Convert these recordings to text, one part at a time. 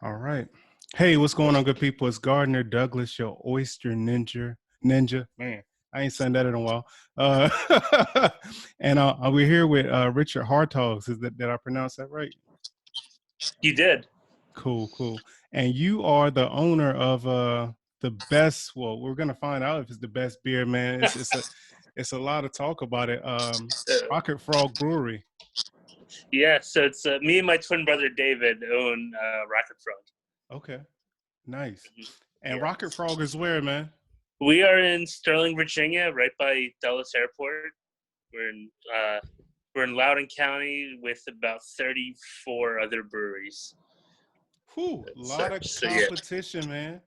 All right. Hey, what's going on, good people? It's Gardner Douglas, your Oyster Ninja. Man, I ain't saying that in a while. And we're here with Richard Hartog. Did I pronounce that right? You did. Cool. And you are the owner of the best. Well, we're gonna find out if it's the best beer, man. It's a lot of talk about it. Rocket Frog Brewery. Yeah, so it's me and my twin brother David own Rocket Frog. Okay, nice. And Yeah. Rocket Frog is where, man? We are in Sterling, Virginia, right by Dulles Airport. We're in Loudoun County with about 34 other breweries. Whew, a lot of competition, man.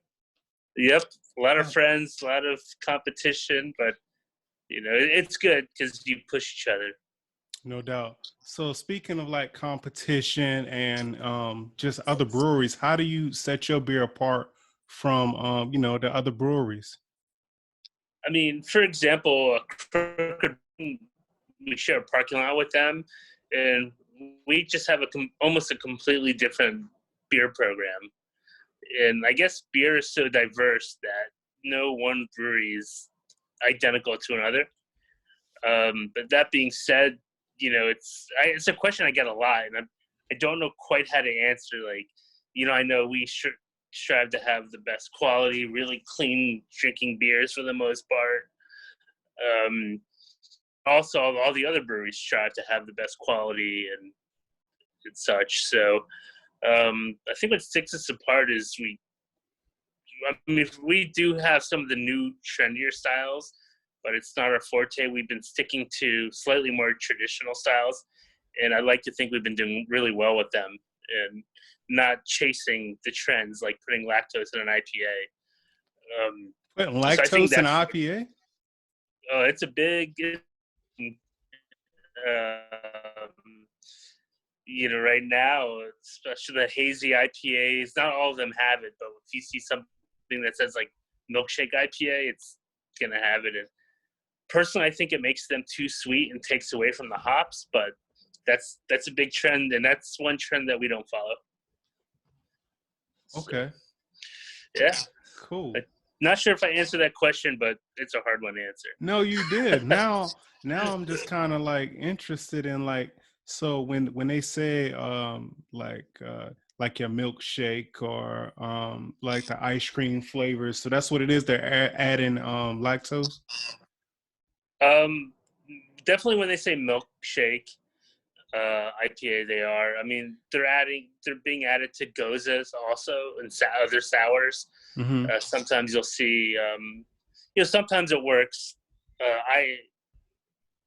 Yep, a lot of friends, a lot of competition, but it's good because you push each other. No doubt. So speaking of like competition and just other breweries, how do you set your beer apart from the other breweries? I mean, for example, we share a parking lot with them, and we just have almost a completely different beer program. And I guess beer is so diverse that no one brewery is identical to another. But that being said, it's a question I get a lot, and I don't know quite how to answer. I know we strive to have the best quality, really clean drinking beers for the most part. Also, all the other breweries strive to have the best quality and such. So I think what sticks us apart is we do have some of the new trendier styles, but it's not our forte. We've been sticking to slightly more traditional styles, and I like to think we've been doing really well with them and not chasing the trends like putting lactose in an IPA. Putting lactose in an IPA? It's a big, right now, especially the hazy IPAs, not all of them have it, but if you see something that says like milkshake IPA, it's going to have it. And personally, I think it makes them too sweet and takes away from the hops, but that's a big trend, and that's one trend that we don't follow. Okay. So, yeah. Cool. Not sure if I answered that question, but it's a hard one to answer. No, you did. Now I'm just kind of like interested in like, so when they say like your milkshake or like the ice cream flavors, so that's what it is. They're adding lactose. Definitely when they say milkshake IPA, they are. I mean, they're being added to gozas also and other sours. Mm-hmm. Sometimes you'll see, sometimes it works. I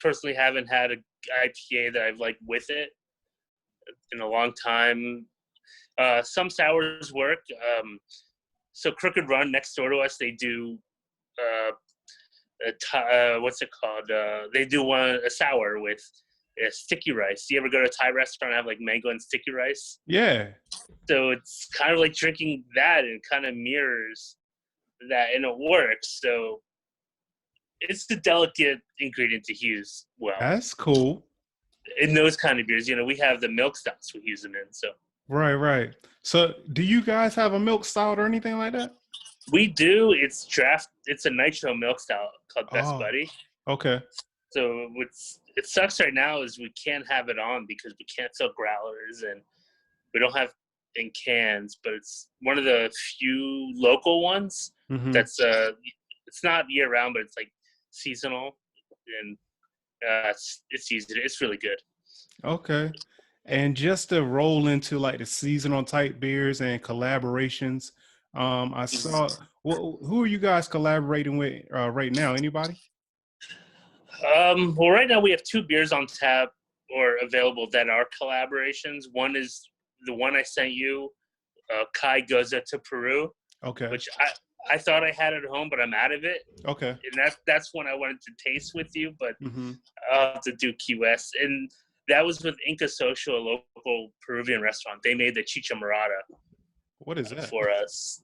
personally haven't had an IPA that I've liked with it in a long time. Some sours work. So Crooked Run next door to us, they do what's it called? They do a sour with sticky rice. Do you ever go to a Thai restaurant and have like mango and sticky rice? Yeah. So it's kind of like drinking that, and kind of mirrors that, and it works. So it's the delicate ingredient to use well. That's cool. In those kind of beers, we have the milk stouts we use them in. So right. So do you guys have a milk stout or anything like that? We do. It's a nitro milk stout called Best Buddy. Okay. So it sucks right now is we can't have it on because we can't sell growlers and we don't have in cans, but it's one of the few local ones that's it's not year round, but it's like seasonal, and it's really good. Okay. And just to roll into like the seasonal type beers and collaborations, I saw. Who are you guys collaborating with right now? Anybody? Well, right now we have 2 beers on tap or available that are collaborations. One is the one I sent you, Kai Goza to Peru. Okay. Which I thought I had at home, but I'm out of it. Okay. And that's one I wanted to taste with you, but I'll have to do Key West. And that was with Inca Social, a local Peruvian restaurant. They made the Chicha Morada. What is that? For us.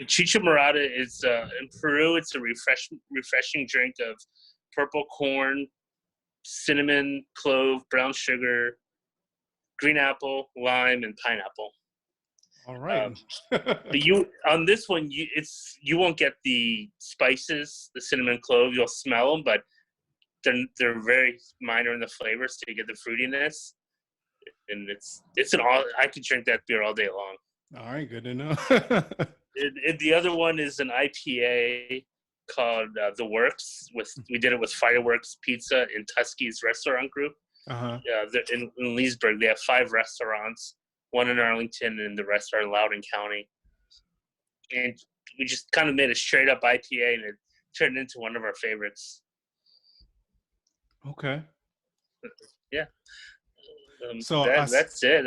Chicha Morada is, in Peru, it's a refreshing drink of purple corn, cinnamon, clove, brown sugar, green apple, lime, and pineapple. All right. But on this one, you won't get the spices, the cinnamon clove. You'll smell them, but they're very minor in the flavors to get the fruitiness. And I could drink that beer all day long. All right, good to know. The other one is an IPA called The Works. We did it with Fireworks Pizza in Tusky's restaurant group. Uh-huh. In Leesburg, they have 5 restaurants, one in Arlington and the rest are in Loudoun County. And we just kind of made a straight up IPA, and it turned into one of our favorites. Okay. Yeah. So that's it.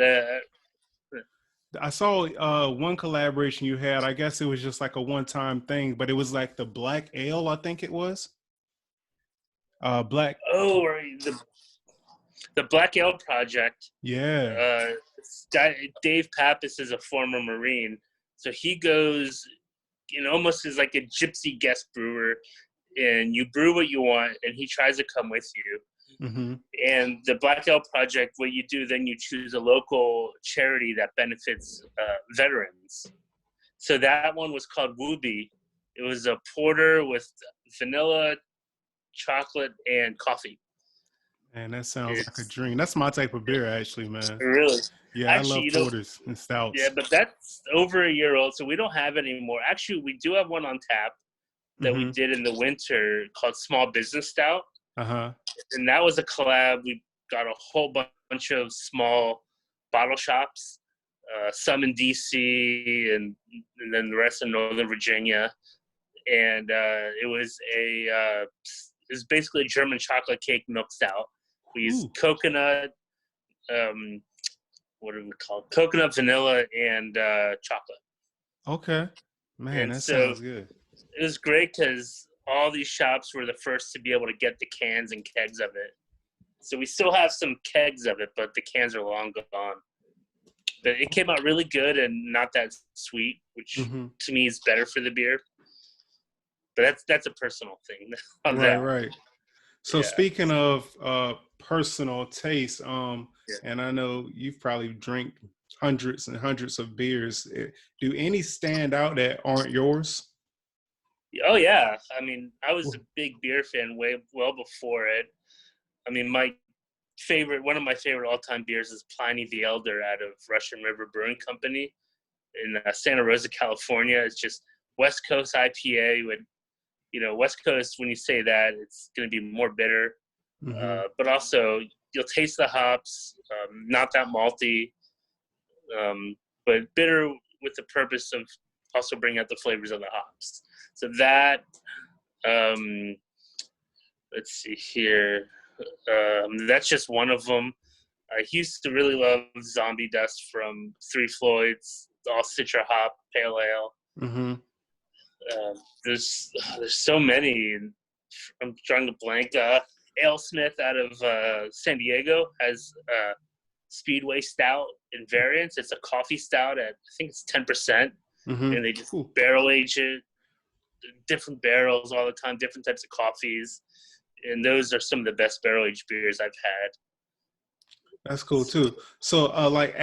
I saw one collaboration you had. I guess it was just like a one-time thing, but it was like the Black Ale, I think it was. Black. Oh, right. The Black Ale Project. Yeah. Dave Pappas is a former Marine, so he goes, almost as like a gypsy guest brewer, and you brew what you want, and he tries to come with you. Mm-hmm. And the Black Ale Project, what you do, then you choose a local charity that benefits veterans. So that one was called Wooby. It was a porter with vanilla, chocolate, and coffee. Man, that sounds like a dream. That's my type of beer, actually, man. Really? Yeah, actually, I love porters and stouts. Yeah, but that's over a year old, so we don't have it anymore. Actually, we do have one on tap that we did in the winter called Small Business Stout. Uh-huh. And that was a collab. We got a whole bunch of small bottle shops, some in D.C. and then the rest in Northern Virginia. And it was basically a German chocolate cake milk stout. We used coconut, what do we call it? Coconut, vanilla, and chocolate. Okay. Man, and that so sounds good. It was great because all these shops were the first to be able to get the cans and kegs of it. So we still have some kegs of it, but the cans are long gone. But it came out really good and not that sweet, which to me is better for the beer. But that's a personal thing. Right. So speaking of personal taste, and I know you've probably drank hundreds and hundreds of beers. Do any stand out that aren't yours? Oh yeah, I mean, I was a big beer fan well before it. I mean, one of my favorite all-time beers is Pliny the Elder out of Russian River Brewing Company in Santa Rosa, California. It's just West Coast IPA with, West Coast, when you say that, it's going to be more bitter. But also, you'll taste the hops, not that malty, but bitter with the purpose of also bringing out the flavors of the hops. So that, let's see here. That's just one of them. I used to really love Zombie Dust from Three Floyds, all Citra hop pale ale. There's so many. I'm drawing a blank. AleSmith out of San Diego has Speedway Stout in variants. It's a coffee stout at, I think it's 10%. And they just barrel age it, different barrels all the time, different types of coffees. And those are some of the best barrel aged beers I've had. That's cool too. So like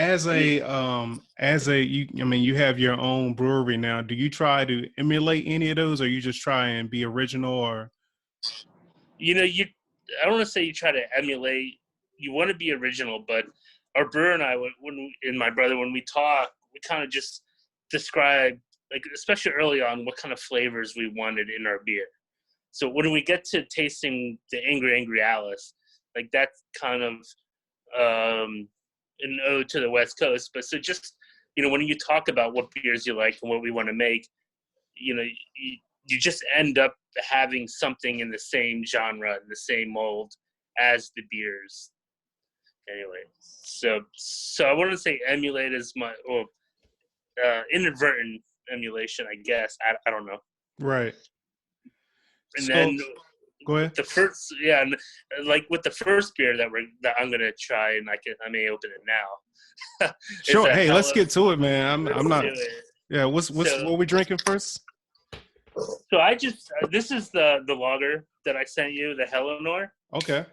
you have your own brewery now. Do you try to emulate any of those, or you just try and be original? Or I don't want to say you try to emulate. You want to be original, but our brewer and I, my brother, when we talk, we kind of just describe, like, especially early on, what kind of flavors we wanted in our beer. So when we get to tasting the Angry Alice, like, that's kind of an ode to the West Coast. But so just, when you talk about what beers you like and what we want to make, you just end up having something in the same genre, in the same mold as the beers. Anyway, so I wouldn't say emulate as much, or inadvertent emulation, I guess. I don't know. Right. And then go ahead. The first, and like with the first beer that I'm gonna try, and I may open it now. Sure. Hey, let's get to it, man. I'm not. Yeah. What we drinking first? So this is the lager that I sent you, the Eleanor. Okay.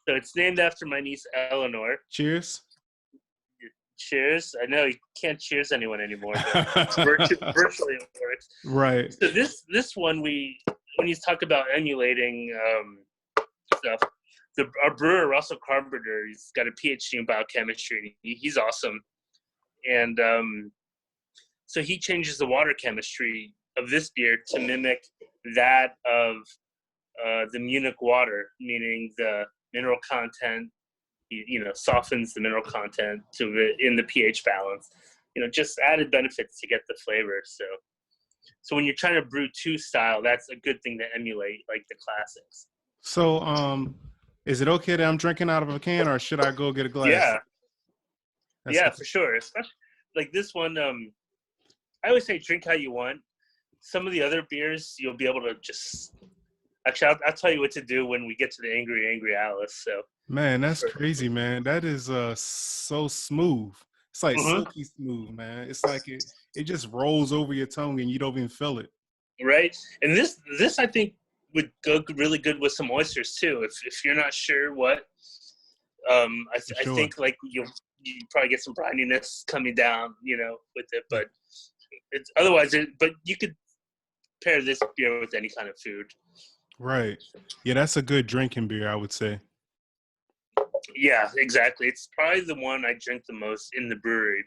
So it's named after my niece Eleanor. Cheers. Cheers. I know you can't cheers anyone anymore, but virtually it works. Right. So this one, when you talk about emulating stuff, our brewer, Russell Carpenter, he's got a PhD in biochemistry. He's awesome. And so he changes the water chemistry of this beer to mimic that of the Munich water, meaning the mineral content, softens the mineral content in the pH balance. Just added benefits to get the flavor. So when you're trying to brew 2 style, that's a good thing to emulate, like the classics. So, is it okay that I'm drinking out of a can, or should I go get a glass? Yeah, for sure. Especially like this one. I always say drink how you want. Some of the other beers, you'll be able to just. Actually, I'll tell you what to do when we get to the Angry Alice. So. Man, that's crazy, man. That is so smooth. It's like silky smooth, man. It's like it just rolls over your tongue and you don't even feel it. Right, and this I think would go really good with some oysters too. If you're not sure what, I think like you probably get some brininess coming down, with it. But it's otherwise. But you could pair this beer with any kind of food. Right. Yeah, that's a good drinking beer, I would say. Yeah, exactly. It's probably the one I drink the most in the brewery.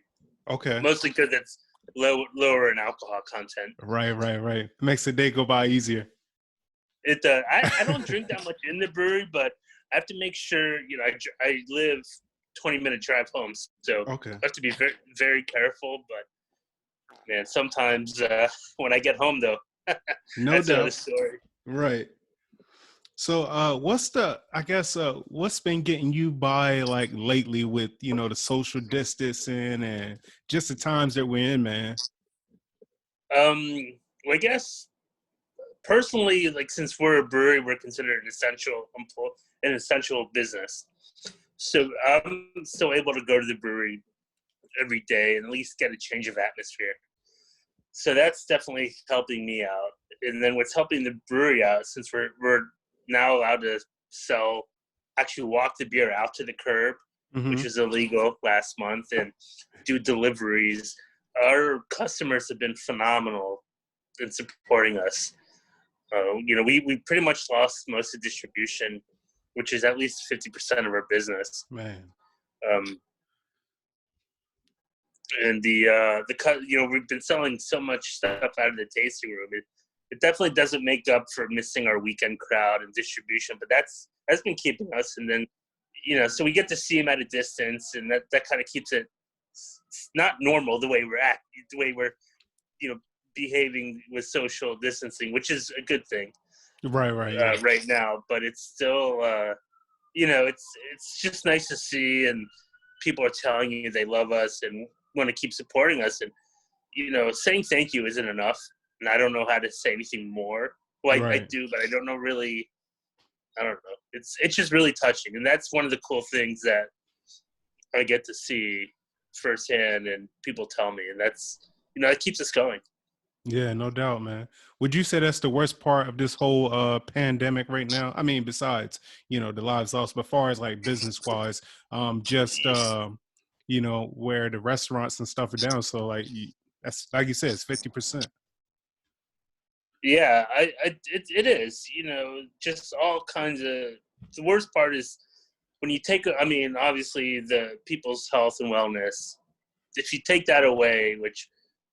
Okay. Mostly because it's lower in alcohol content. Right. Makes the day go by easier. It I don't drink that much in the brewery, but I have to make sure, I live 20-minute drive home, so okay. I have to be very, very careful. But man, sometimes when I get home, though, no that's doubt. another story. Right. So, what's been getting you by like lately with, the social distancing and just the times that we're in, man? Well, I guess personally, like since we're a brewery, we're considered an essential business. So I'm still able to go to the brewery every day and at least get a change of atmosphere. So that's definitely helping me out. And then what's helping the brewery out, since we're now allowed to walk the beer out to the curb, which was illegal last month, and do deliveries. Our customers have been phenomenal in supporting us. We pretty much lost most of distribution, which is at least 50% of our business. Man. And we've been selling so much stuff out of the tasting room. It definitely doesn't make up for missing our weekend crowd and distribution, but that's been keeping us. And then, so we get to see them at a distance, and that kind of keeps it not normal the way we're behaving with social distancing, which is a good thing. Right. Right now, but it's still, it's just nice to see, and people are telling you they love us and want to keep supporting us, and saying thank you isn't enough. And I don't know how to say anything more. Well, I do, but I don't know really. I don't know. It's just really touching, and that's one of the cool things that I get to see firsthand, and people tell me, and that's it keeps us going. Yeah, no doubt, man. Would you say that's the worst part of this whole pandemic right now? I mean, besides the lives lost, but as far as like business wise, just where the restaurants and stuff are down. So like that's like you said, it's 50%. Yeah, it is. Just all kinds of. The worst part is when you take. I mean, obviously the people's health and wellness. If you take that away, which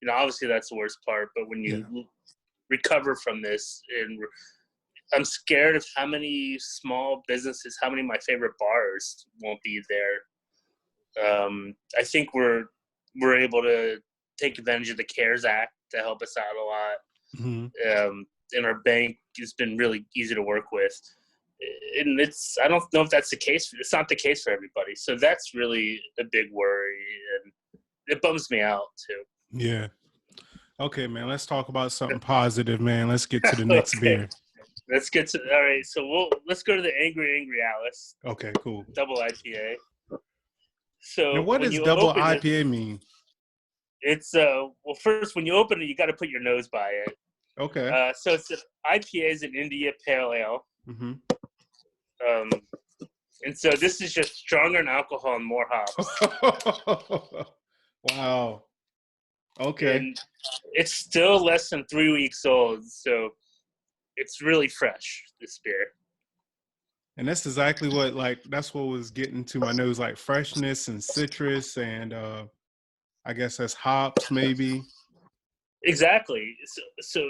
obviously that's the worst part. But when you recover from this, and I'm scared of how many small businesses, how many of my favorite bars won't be there. I think we're able to take advantage of the CARES Act to help us out a lot. And our bank has been really easy to work with, and I don't know if that's the case. It's not the case for everybody, so that's really a big worry, and it bums me out too. Yeah. Okay, man. Let's talk about something positive, man. Let's get to the next beer. Let's get to all right. So let's go to the Angry Alice. Okay, cool. Double IPA. So now, what does double IPA mean? It's first when you open it, you got to put your nose by it. Okay. So it's IPA is an India Pale Ale. And so this is just stronger in alcohol and more hops. Wow. Okay. And it's still less than 3 weeks old, so it's really fresh, this beer. And that's exactly that's what was getting to my nose, like freshness and citrus and I guess that's hops maybe. Exactly. So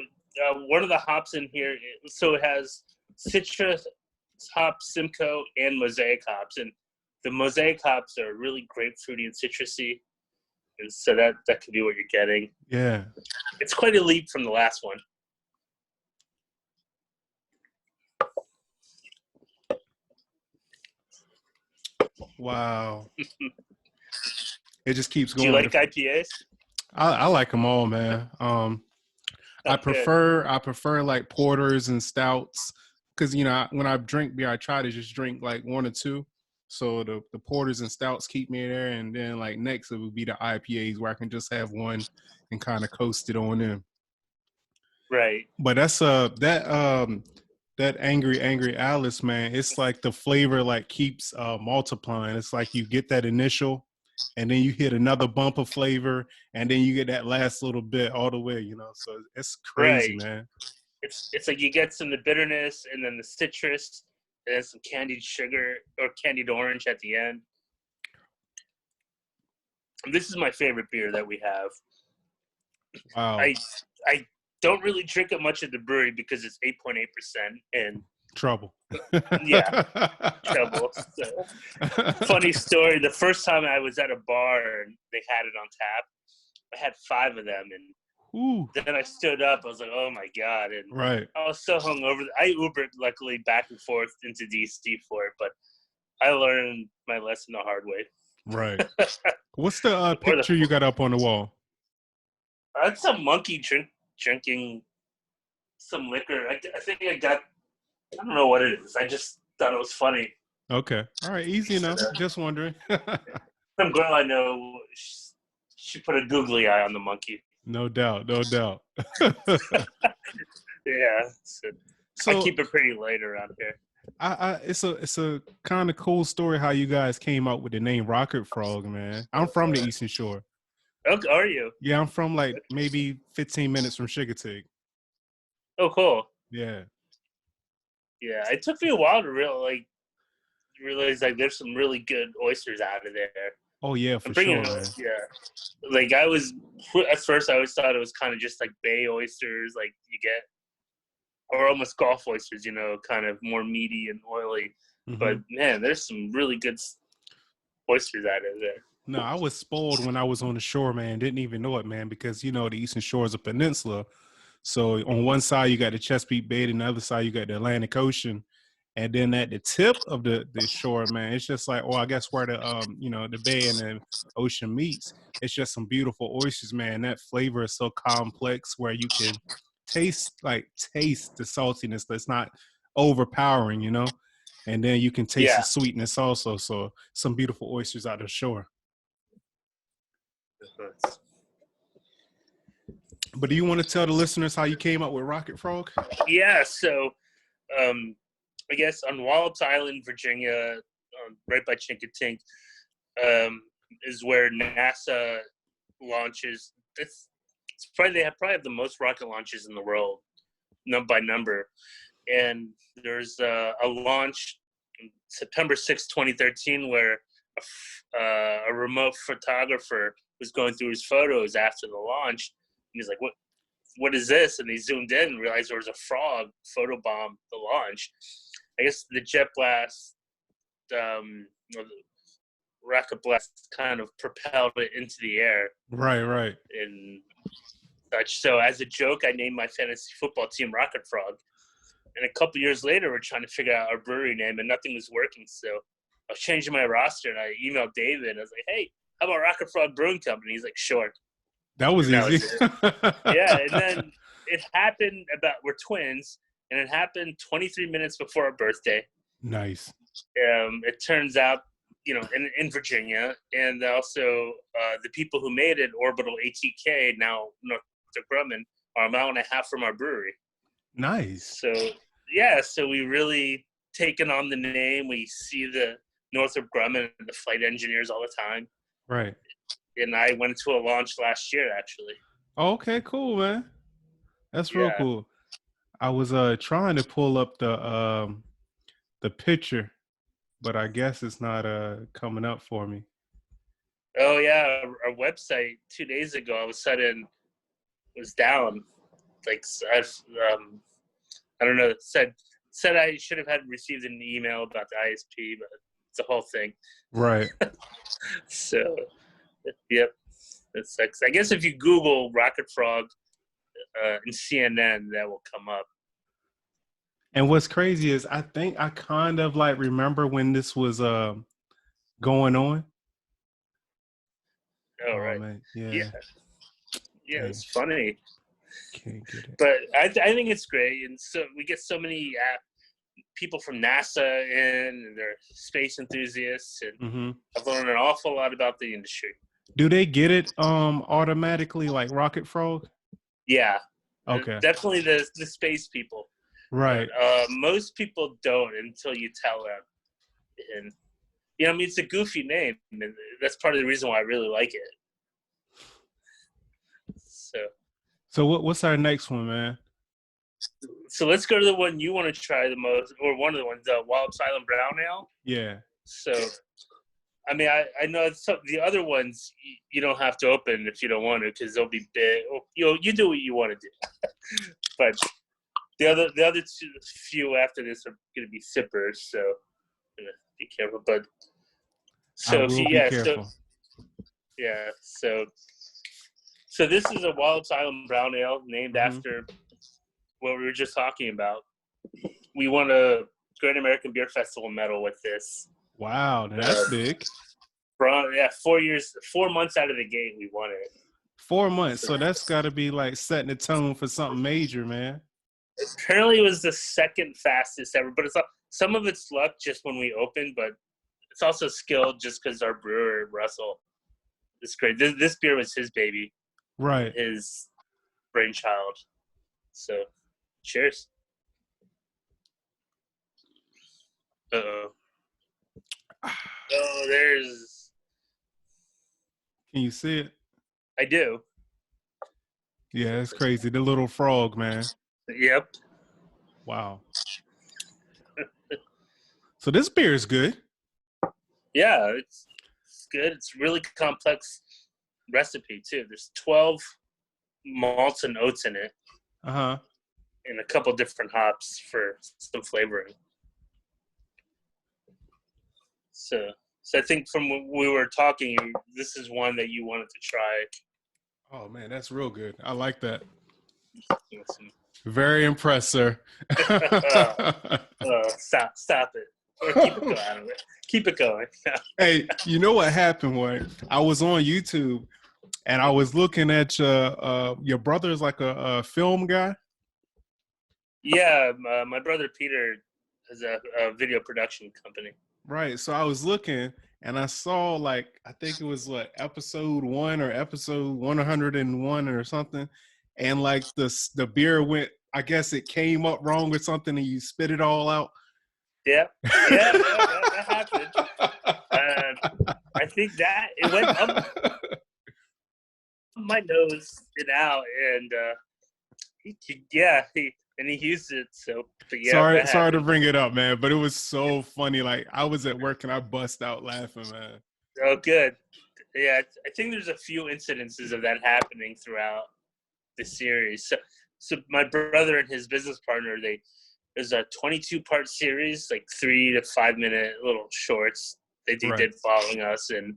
one of the hops in here, so it has citrus hops, Simcoe, and Mosaic hops. And the Mosaic hops are really grapefruity and citrusy. And so that could be what you're getting. Yeah. It's quite a leap from the last one. Wow. It just keeps going. Do you like IPAs? I like them all, man. I prefer like porters and stouts because when I drink beer, I try to just drink like one or two. So the porters and stouts keep me there, and then like next it would be the IPAs where I can just have one and kind of coast it on in. Right. But that's that angry Alice, man. It's like the flavor like keeps multiplying. It's like you get that initial, and then you hit another bump of flavor, and then you get that last little bit all the way. So it's crazy, Right. man. It's like you get some of the bitterness and then the citrus and then some candied sugar or candied orange at the end. And this is my favorite beer that we have. Wow. I don't really drink it much at the brewery because it's 8.8% and trouble. Yeah, trouble. So, funny story. The first time I was at a bar and they had it on tap, I had 5 of them, and ooh. Then I stood up. I was like, "Oh my god!" And right. I was so hungover. I Ubered luckily back and forth into DC for it, but I learned my lesson the hard way. Right. What's the picture you got up on the wall? That's some monkey drinking some liquor. I think I don't know what it is. I just thought it was funny. Okay. All right. Easy enough. Just wondering. Some girl I know, she put a googly eye on the monkey. No doubt. No doubt. Yeah. So I keep it pretty light around here. It's a kind of cool story how you guys came up with the name Rocket Frog, man. I'm from the Eastern Shore. Oh, are you? Yeah, I'm from like maybe 15 minutes from Chickadee. Oh, cool. Yeah. Yeah, it took me a while to realize like there's some really good oysters out of there. Oh yeah, for sure. Man. Yeah, like at first I always thought it was kind of just like bay oysters, like you get, or almost Gulf oysters, kind of more meaty and oily. Mm-hmm. But man, there's some really good oysters out of there. No, I was spoiled when I was on the shore, man. Didn't even know it, man, because the Eastern Shore is a peninsula. So on one side you got the Chesapeake Bay, and the other side you got the Atlantic Ocean, and then at the tip of the shore, man, it's just like, I guess where the the bay and the ocean meets, it's just some beautiful oysters, man. That flavor is so complex where you can taste the saltiness that's not overpowering, and then you can taste the sweetness also. So some beautiful oysters out of the shore. But do you want to tell the listeners how you came up with Rocket Frog? Yeah, so I guess on Wallops Island, Virginia, right by Chinkatink, is where NASA launches. They probably have the most rocket launches in the world, by number. And there's a launch September 6, 2013, where a remote photographer was going through his photos after the launch. And he's like, what is this? And he zoomed in and realized there was a frog photobombed the launch. I guess the jet blast, the rocket blast kind of propelled it into the air. Right. And such. So as a joke, I named my fantasy football team Rocket Frog. And a couple years later, we're trying to figure out our brewery name, and nothing was working. So I was changing my roster, and I emailed David. And I was like, hey, how about Rocket Frog Brewing Company? He's like, sure. That was easy. Yeah, and then it happened we're twins, and it happened 23 minutes before our birthday. Nice. It turns out, in Virginia, and also the people who made it, Orbital ATK, now Northrop Grumman, are a mile and a half from our brewery. Nice. So we really taken on the name. We see the Northrop Grumman and the flight engineers all the time. Right. And I went to a launch last year, actually. Okay, cool, man. That's real Yeah. cool. I was trying to pull up the picture, but I guess it's not coming up for me. Oh yeah, our website 2 days ago all of a sudden was down. Like I don't know. Said I should have had received an email about the ISP, but it's a whole thing. Right. So, yep, that sucks. I guess if you Google Rocket Frog and CNN, that will come up. And what's crazy is I think I kind of like remember when this was going on. Oh, right. Man. Yeah. It's funny. Can't get it. But I think it's great, and so we get so many people from NASA in, and they're space enthusiasts, and I've learned an awful lot about the industry. Do they get it automatically like Rocket Frog? Yeah. Okay. Definitely the space people. Right. But, most people don't until you tell them. And I mean, it's a goofy name, and that's part of the reason why I really like it. So what's our next one, man? So let's go to the one you want to try the most, or one of the ones, the Wallops Island Brown Ale. Yeah. So, I mean, I know the other ones you don't have to open if you don't want to, because they'll be big. You do what you want to do. But the other few after this are going to be sippers, so be careful. But so so this is a Wallops Island Brown Ale named after what we were just talking about. We won a Great American Beer Festival medal with this. Wow, that's big. 4 months out of the gate, we won it. 4 months, so that's got to be like setting the tone for something major, man. Apparently, it was the second fastest ever, but some of it's luck just when we opened, but it's also skill just because our brewer Russell is great. This beer was his baby. Right. His brainchild. So, cheers. Uh-oh. Oh, there's... Can you see it? I do. Yeah, it's crazy. The little frog, man. Yep. Wow. So this beer is good. Yeah, it's good. It's really complex recipe too. There's 12 malts and oats in it. And a couple different hops for some flavoring. So I think from when we were talking, this is one that you wanted to try. Oh man, that's real good. I like that. Very impressed, sir. Stop it. Or keep it going. Keep it going. Hey, you know what happened? I was on YouTube and I was looking at your brother's like a film guy. Yeah, my brother Peter has a video production company. Right. So I was looking and I saw I think it was episode 1 or episode 101 or something. And the beer went, I guess it came up wrong or something and you spit it all out. Yeah, that happened. I think that it went up my nose and out, and he used it. So sorry to bring it up, man, but it was so funny. Like I was at work and I bust out laughing, man. Oh, good. Yeah, I think there's a few incidences of that happening throughout the series. So my brother and his business partner, there's a 22-part series, 3 to 5 minute little shorts they did following us. And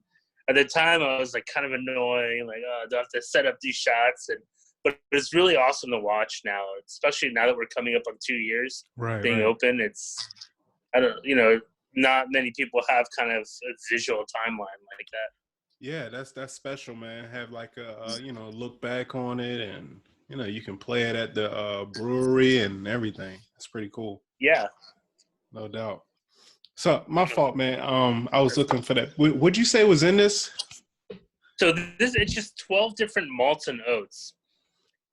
at the time, I was kind of annoying, do I have to set up these shots? But it's really awesome to watch now, especially now that we're coming up on 2 years being open. It's not many people have kind of a visual timeline like that. Yeah, that's special, man. Have a look back on it, and you can play it at the brewery and everything. It's pretty cool. Yeah, no doubt. So my fault, man. I was looking for that. What'd you say was in this? So it's just 12 different malts and oats.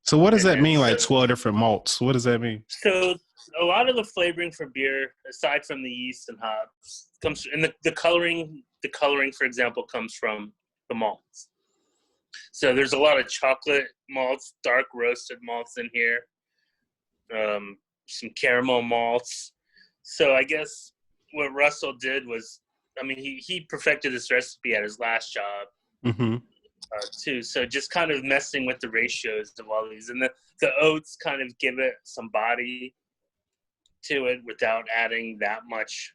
So what does that mean? 12 different malts? What does that mean? So a lot of the flavoring for beer, aside from the yeast and hops, comes, and the coloring, for example, comes from the malts. So there's a lot of chocolate malts, dark roasted malts in here, some caramel malts. So I guess what Russell did was, I mean, he perfected this recipe at his last job. Mm-hmm. Too. So just kind of messing with the ratios of all these, and the oats kind of give it some body to it without adding that much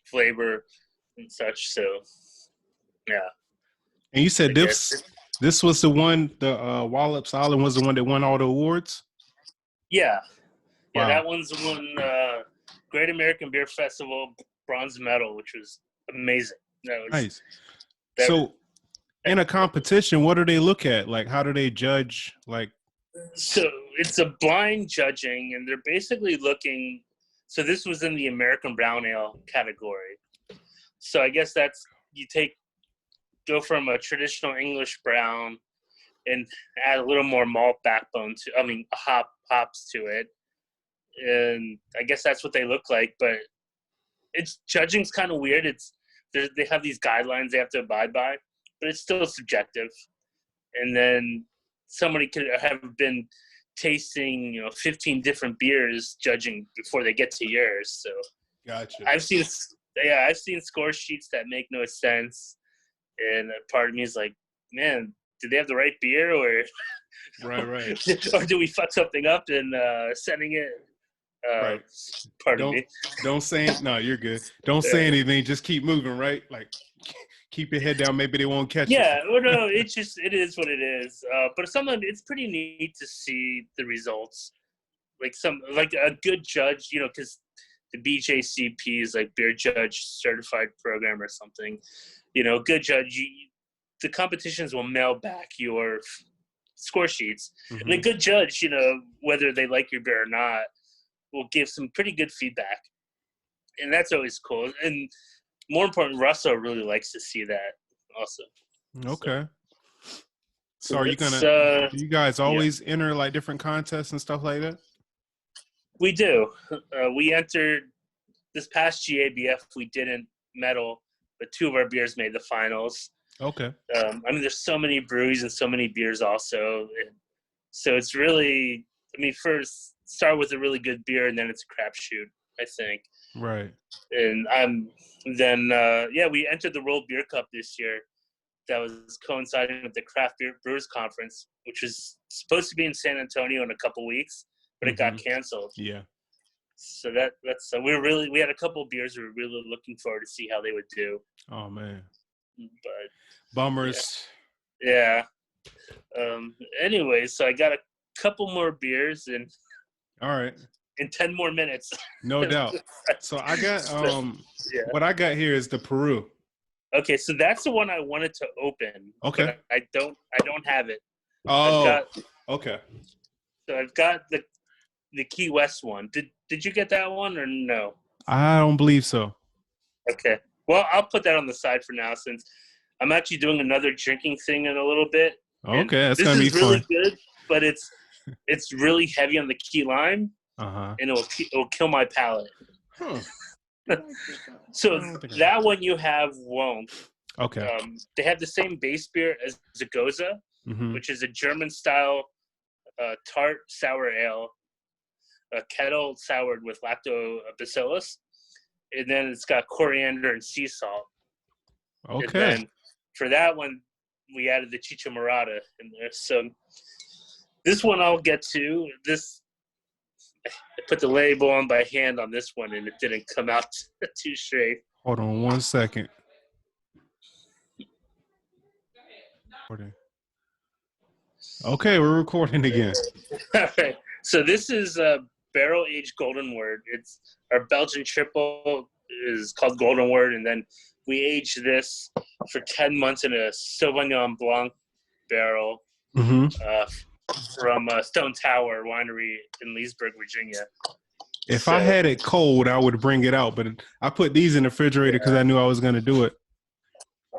flavor and such. So yeah. And you said this was the one, the Wallops Island was the one that won all the awards? Yeah. Wow. That one's won Great American Beer Festival bronze medal, which was amazing. That was nice. So in a competition, what do they look at? Like, how do they judge? Like, so it's a blind judging, and they're basically looking. So this was in the American Brown Ale category. So I guess that's, you go from a traditional English brown and add a little more malt backbone hops to it, and I guess that's what they look like. But it's judging's kind of weird. They have these guidelines they have to abide by, but it's still subjective. And then somebody could have been tasting, 15 different beers judging before they get to yours. So gotcha. I've seen score sheets that make no sense, and a part of me is like, man, did they have the right beer, or right, or do we fuck something up in sending it? Right. Pardon me. Don't say no. You're good. Don't say anything. Just keep moving. Right. Like, keep your head down. Maybe they won't catch you. Yeah. Well, no. It is what it is. But it's pretty neat to see the results. Like a good judge, because the BJCP is like Beer Judge Certified Program or something. Good judge. The competitions will mail back your score sheets, and a good judge, whether they like your beer or not, will give some pretty good feedback, and that's always cool. And more important, Russell really likes to see that also. Okay. So are you do you guys always enter like different contests and stuff like that? We do. We entered this past GABF. We didn't medal, but 2 of our beers made the finals. Okay. There's so many breweries and so many beers also, so it's really, first start with a really good beer, and then it's a crapshoot, I think. Right. And then we entered the World Beer Cup this year. That was coinciding with the Craft Beer Brewers Conference, which was supposed to be in San Antonio in a couple weeks, but it got canceled. Yeah. So that's we had a couple of beers we were really looking forward to see how they would do. Oh man. But bummers. Yeah. Anyway, so I got a couple more beers and all right. In 10 more minutes. No doubt. So I got what I got here is the Peru. Okay, so that's the one I wanted to open. Okay. I don't have it. Oh. Okay. So I've got the Key West one. Did you get that one or no? I don't believe so. Okay. Well, I'll put that on the side for now since I'm actually doing another drinking thing in a little bit. Okay, that's gonna be fun. This is really good, but it's really heavy on the key lime. And it'll kill my palate. Huh. So that one you have won't. Okay. They have the same base beer as Zagoza, which is a German-style tart sour ale, kettle soured with lactobacillus, and then it's got coriander and sea salt. Okay. And then for that one, we added the Chicha Morada in there. So this one I'll get to. I put the label on by hand on this one, and it didn't come out too straight. Hold on 1 second. Okay, we're recording again. All right. So this is a barrel-aged Golden Word. It's our Belgian triple is called Golden Word, and then we aged this for 10 months in a Sauvignon Blanc barrel. From Stone Tower Winery in Leesburg, Virginia. If I had it cold, I would bring it out, but I put these in the refrigerator because I knew I was going to do it.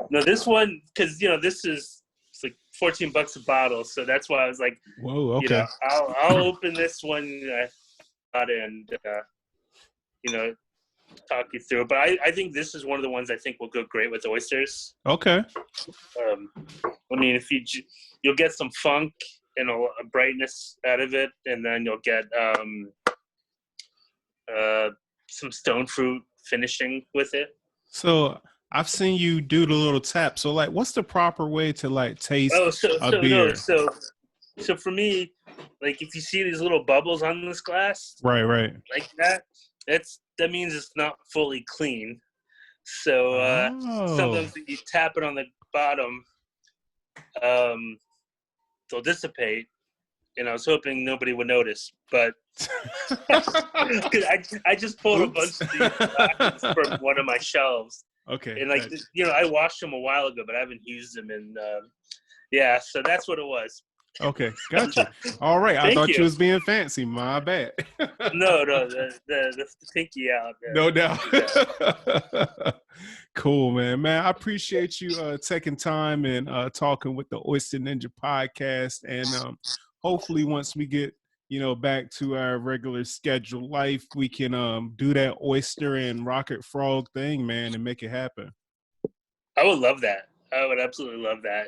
No, this one, because, this is like $14 a bottle, so that's why I was like, whoa, okay. I'll open this one, and, talk you through it. But I think this is one of the ones I think will go great with oysters. Okay. I mean, you'll get some funk and a brightness out of it, and then you'll get some stone fruit finishing with it. So I've seen you do the little tap. So like, what's the proper way to like taste a beer? So for me, like if you see these little bubbles on this glass, right, like that means it's not fully clean. So sometimes when you tap it on the bottom, they'll dissipate. And I was hoping nobody would notice, but because I just pulled a bunch of these glasses from one of my shelves. Okay. And like I washed them a while ago, but I haven't used them in. So that's what it was. Okay, gotcha. All right, I thought you was being fancy. My bad. No, the pinky out. No doubt. Cool, man. I appreciate you taking time and talking with the Oyster Ninja podcast. And hopefully, once we get back to our regular scheduled life, we can do that oyster and rocket frog thing, man, and make it happen. I would love that. I would absolutely love that.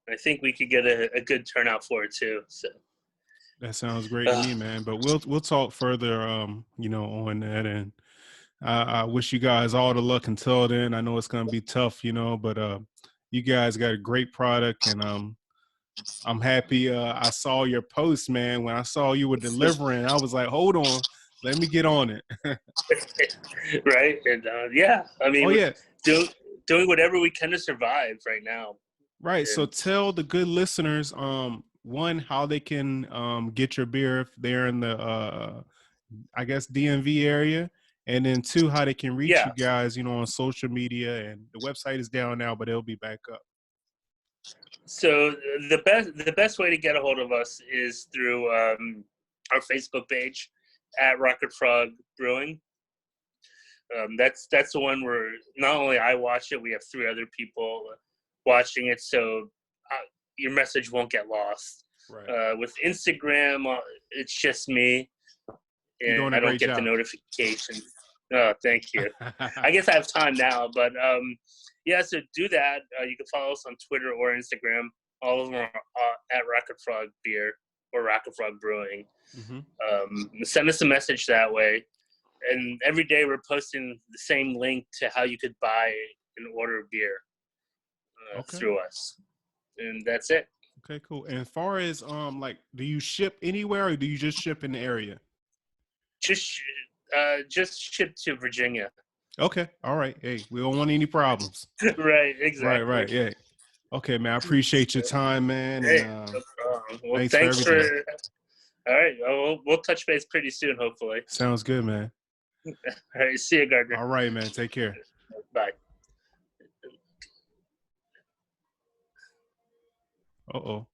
I think we could get a good turnout for it too. So that sounds great to me, man. But we'll talk further, on that. And I wish you guys all the luck until then. I know it's gonna be tough, but you guys got a great product, and I'm happy. I saw your post, man. When I saw you were delivering, I was like, hold on, let me get on it. Right, and I mean, doing whatever we can to survive right now. Right. So tell the good listeners, one, how they can get your beer if they're in the, I guess, DMV area. And then two, how they can reach you guys, on social media. And the website is down now, but it'll be back up. So the best way to get a hold of us is through our Facebook page at Rocket Frog Brewing. That's the one where not only I watch it, we have 3 other people watching it, so your message won't get lost. Right. With Instagram, it's just me, and I don't get the notifications. Oh, thank you. I guess I have time now, but so do that. You can follow us on Twitter or Instagram. All of them are at Rocket Frog Beer or Rocket Frog Brewing. Mm-hmm. Send us a message that way, and every day we're posting the same link to how you could buy and order beer. Through us, and that's it. Okay, cool. And as far as do you ship anywhere, or do you just ship in the area? Just ship to Virginia. Okay, all right. Hey, we don't want any problems. Right, exactly. Right. Yeah. Okay, man. I appreciate your time, man. Hey, and, no problem. Well, thanks for everything. All right. Well, we'll touch base pretty soon, hopefully. Sounds good, man. All right. See you, Gardner. All right, man. Take care. Bye. Uh-oh.